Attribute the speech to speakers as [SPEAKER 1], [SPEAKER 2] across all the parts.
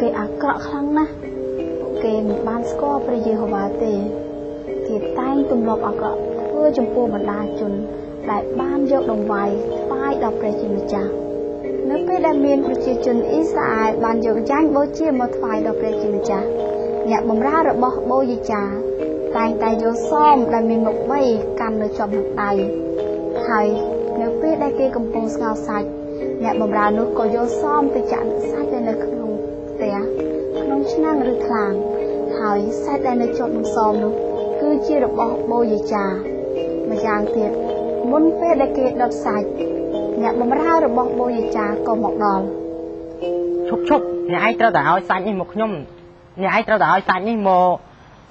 [SPEAKER 1] គេអាក្រក់ខ្លាំងណាស់គេមិនបានស្គាល់ព្រះយេហូវ៉ាទេគេតែងទម្លាប់អាក្រក់ធ្វើចំពោះបណ្ដាជនដែលបានយកដង្វាយថ្វាយដល់ព្រះជាម្ចាស់នៅពេលដែលមានប្រជាជនអ៊ីស្រាអែលបានយកយ៉ាញ់បូជាមកថ្វាយដល់ព្រះជាម្ចាស់អ្នកបម្រើរបស់បូយេចាតែងតែយកសមដែលមានមុខ3កាន់នៅចំនឹងដៃហើយនៅពេលដែលគេកំពុងស្ងោរសាច់អ្នកបម្រើនោះក៏យកសមទៅចាក់សាច់នៅក្នុងផ្ទះក្នុងឆ្នាំងឬថ្លាងហើយសាច់ដែលនៅជាប់នឹងសមនោះគឺជារបស់បូយេចាម្យ៉ាងទៀតមុនពេលដែលគេដុតសាច់អ្នកបម្រើរបស់បូយេចាក៏មកដល់
[SPEAKER 2] ឈប់អ្នកឯងត្រូវតែឲ្យសាច់នេះមកខ្ញុំអ្នកឯងត្រូវតែឲ្យសាច់នេះមក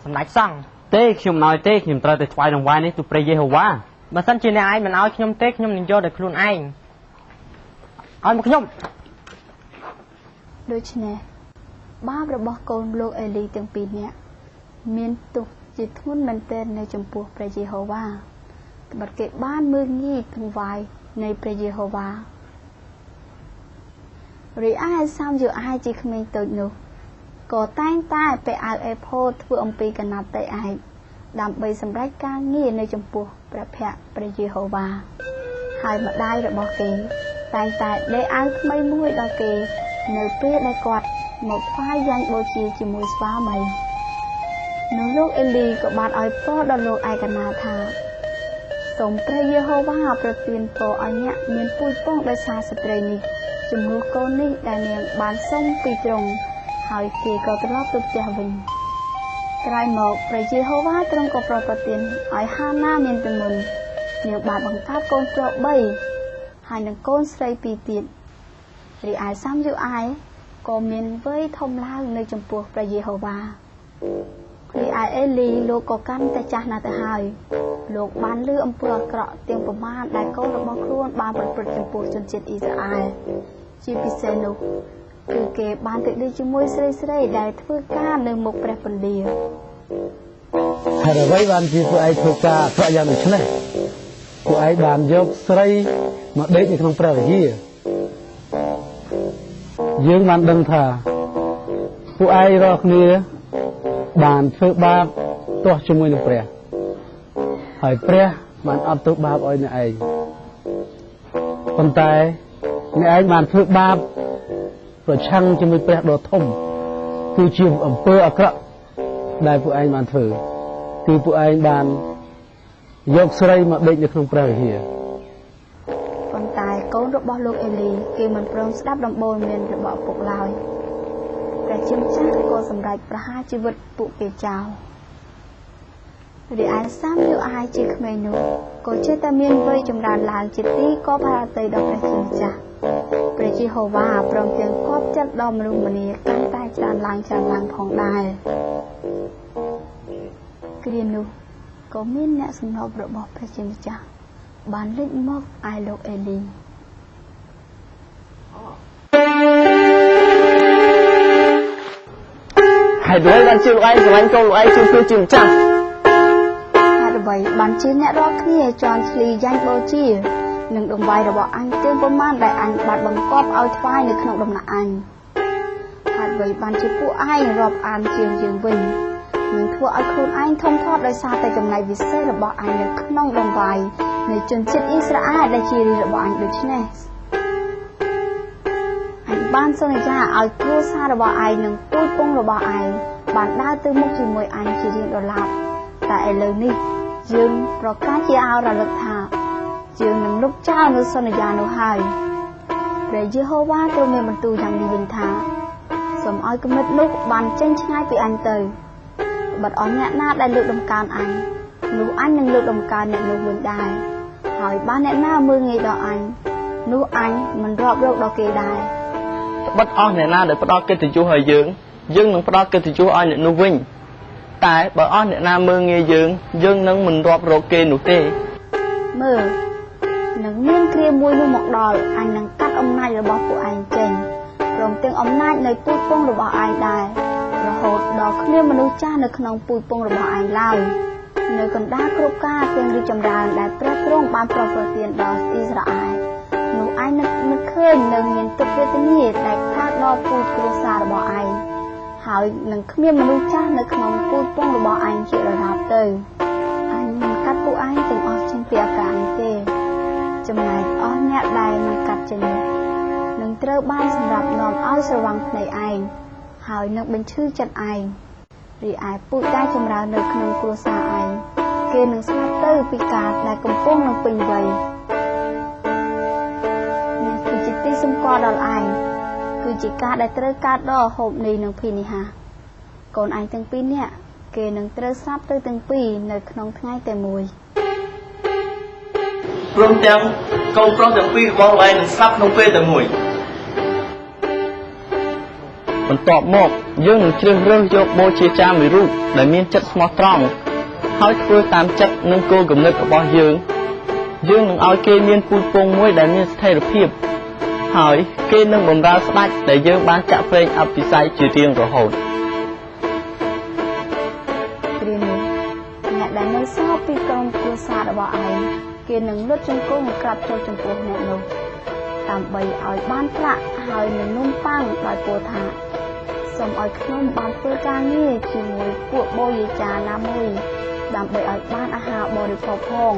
[SPEAKER 2] សម្ដេចសង្ឃ
[SPEAKER 3] ទេខ្ញុំមិនឲ្យទេខ្ញុំត្រូវតែថ្វាយដង្វាយនេះទូព្រះយេហូវ៉ា
[SPEAKER 2] បើសិនជាអ្នកឯងមិនឲ្យខ្ញុំទេខ្ញុំនឹងយកដោយខ្លួនឯងឲ្យមកខ្ញុំ
[SPEAKER 1] ដូច្នេះបាបរបស់កូនលោកអេលីទាំងពីរនាក់មានទុកជាធ្ងន់មែនទែននៅចំពោះព្រះយេហូវ៉ាត្បិតគេបានមើលងាយទង្វាយនៃព្រះយេហូវ៉ារីឯសាមយូអាយជាក្មេងតូចនោះក៏តែងតែពាក់អាវអេផូតធ្វើអំពីកណាត់តែឯកដើម្បីសម្រេចការងារនៅចំពោះព្រះភ័ក្ត្រព្រះយេហូវ៉ាហើយម្ដាយរបស់គេតែងតែដេកអាវថ្មីមួយដល់គេនៅពេលដែលគាត់មកថ្វាយយ៉ាញ់បូជាជាមួយស្វាមីនៅលោកអេលីក៏បានឲ្យពរដល់លោកឯកណាថាសូមព្រះយេហូវ៉ាប្រទានពរឲ្យអ្នកមានពូជពងដោយសារស្ត្រីនេះជំនួសកូននេះដែលនាងបានសុំពីទ្រង់ហើយគេក៏ត្រឡប់ទៅផ្ទះវិញក្រោយមកព្រះយេហូវ៉ាទ្រង់ក៏ប្រទានឲ្យហាណាមានទមុននាងបានបង្កើតកូនប្រុស3ហើយនឹងកូនស្រី2ទៀតរីឯសាមយូអាយក៏មានវ័យធំឡើងនៅចំពោះព្រះយេហូវ៉ារីឯអេលីលោកក៏កាន់តែចាស់ណាស់ទៅហើយលោកបានលឺអំពើអាក្រក់ទាំងប្រមាណដែលកូនរបស់ខ្លួនបានប្រព្រឹត្តចំពោះជនជាតិអ៊ីស្រាអែលជាពិសេសនោះគឺគេបានទៅឌីជាមួយស្រីដែលធ្វើការនៅមុខព្រះបន្ទា
[SPEAKER 4] ហើយអ្វីបានជាពួកឯងធ្វើការអាក្រក់យ៉ាងដូចនេះពួកឯងបានយកស្រីមកដេកនៅក្នុងព្រះវិហារយើងបានដឹងថាពួកឯងរាល់គ្នាបានធ្វើបាបទាស់ជាមួយនឹងព្រះហើយព្រះបានអត់ទោសបាបឲ្យអ្នកឯងប៉ុន្តែអ្នកឯងបានធ្វើបាបប្រឆាំងជាមួយព្រះដ៏ធំគឺជាអំពើអាក្រក់ដែលពួកឯងបានធ្វើគឺពួកឯងបានយកស្រីមកដេកនៅក្នុងព្រះវិហារ
[SPEAKER 1] ប៉ុន្តែកូនរបស់លោកអេលីគេមិនព្រមស្ដាប់ដំបូន្មានរបស់ឪពុកឡើយព្រះជាម្ចាស់ក៏សម្រេចប្រហារជីវិតពួកគេចោលរីឯសាមយូអាយជាក្មេងនោះក៏ចេះតែមានវ័យចម្រើនឡើងជាទីក៏ផារតីដល់ព្រះជាម្ចាស់ព្រះយេហូវ៉ាព្រមទាំងគប់ចិត្តដល់មនុស្សម្នាកាន់តែច្រើនឡើងផងដែរគ្រានោះក៏មានអ្នកសំណប់របស់ព្រះជាម្ចាស់បានលេចមកឯលោកអេលី
[SPEAKER 2] ហើយដោយបានជាលោកឯងស្រឡាញ់កូនលោកឯងជួយព្រះជាម្ចាស់
[SPEAKER 1] ហេតុអ្វីបានជាអ្នករាល់គ្នាជន់ឈ្លីយ៉ាញ់បូជានឹងដង្វាយរបស់អញទាំងប្រមាណដែលអញបានបង្គាប់ឲ្យថ្វាយនៅក្នុងដំណាក់អញហេតុអ្វីបានជាពួកឯងរាប់អានជាងយើងវិញនឹងធ្វើឲ្យខ្លួនឯងធំធាត់ដោយសារតែចំណែកវិសេសរបស់អញនៅក្នុងដង្វាយនៃជនជាតិអ៊ីស្រាអែលដែលជារាជរបស់អញដូច្នេះអញបានសន្យាឲ្យគ្រួសាររបស់ឯងនិងពូជពងរបស់ឯងបានដើរទៅមុខជាមួយអញជារៀងដរាបតែឥឡូវនេះយើងប្រកាសជាឲ្យរលឹកថាយើងនឹងលុបចោលនូវសន្យានោះហើយព្រះយេហូវ៉ាទ្រង់មានបន្ទូលយ៉ាងនេះវិញថាសូមឲ្យគំនិតនោះបានចេញឆ្ងាយពីអញទៅបាត់អស់អ្នកណាដែលលើកដំកើងអញនោះអញនឹងលើកដំកើងអ្នកនោះវិញដែរហើយបានអ្នកណាមើលងាយដល់អញនោះអញមិនរាប់រកដល់គេដែរ
[SPEAKER 2] ត្បិតអស់អ្នកណាដែលផ្ដល់កិត្តិយសឲ្យយើងនឹងផ្ដល់កិត្តិយសឲ្យអ្នកនោះវិញតែបើអស់អ្នកណាមើលងាយយើងនឹងមិនរាប់រកគេនោះទេ
[SPEAKER 1] មើលនឹងមានគ្រាមួយនោះមកដល់អញនឹងកាត់អំណាចរបស់ពួកឯងចេញព្រមទាំងអំណាចនៃពូជពងរបស់ឯងដែររហូតដល់គ្មានមនុស្សចាស់នៅក្នុងពូជពងរបស់ឯងឡើយនៅកណ្ដាលគ្រប់ការទាំងរីចម្រើនដែលព្រះទ្រង់បានប្រទានដល់អ៊ីស្រាអែលនោះ ពួកឯងនឹកឃើញនឹងមានទុក្ខវេទនាដែលកើតដល់ពូជគ្រួសាររបស់ឯងហើយនឹងគ្មានមនុស្សចាស់នៅក្នុងពូជពងរបស់ឯងជាដរាបទៅអញមិនកាត់ពួកឯងទាំងអស់ចេញពីឱកាសនេះទេចំណែកអស់អ្នកដែលមិនកាត់ចេញនោះនឹងត្រូវបានសម្រាប់នាំឲ្យស្រវាំងភ្នែកឯងហើយនឹងបញ្ឈឺចិត្តឯងរីឯពូជដែលចម្រើននៅក្នុងគ្រួសារឯងគេនឹងស្លាប់ទៅពីការដែលកំពុងនឹងពេញវ័យនេះគឺជាទីសម្គាល់ដល់ឯងគឺជាការដែលត្រូវកើតដល់ហូបនេះនិងភីនេះហាកូនឯងទាំងពីរនាក់គេនឹងត្រូវស្លាប់ទៅទាំងពីរនៅក្នុងថ្ងៃតែមួយ
[SPEAKER 2] ព្រមទាំងកូនប្រុសទាំងពីររបស់លោកឯងនឹងស្លាប់ក្នុងពេលតែមួយបន្ទាប់មកយើងនឹងជ្រើសរើសយកបូជាចារ្យមួយរូបដែលមានចិត្តស្មោះត្រង់ហើយធ្វើតាមចិត្តនិងគោលគំនិតរបស់យើងនឹងឲ្យគេមានពូជពងមួយដែលមានស្ថិរភាពហើយគេនឹងបម្រើស្ដេចដែលយើងបានចាក់ប្រេងអភិសេកជារៀងរហូត
[SPEAKER 1] គ្រានេះអ្នកដែលនៅសល់ពីក្រុមគ្រួសាររបស់ឯងគេនឹងលុតជង្គង់ក្រាបចូលចំពោះអ្នកនោះដើម្បីឲ្យបានប្រាក់ហើយនឹងនំប៉័ងដោយពោលថាសូមឲ្យខ្ញុំបានធ្វើការងារជាមួយពួកបូជាចារ្យណាមួយដើម្បីឲ្យបានអាហារបរិភោគផង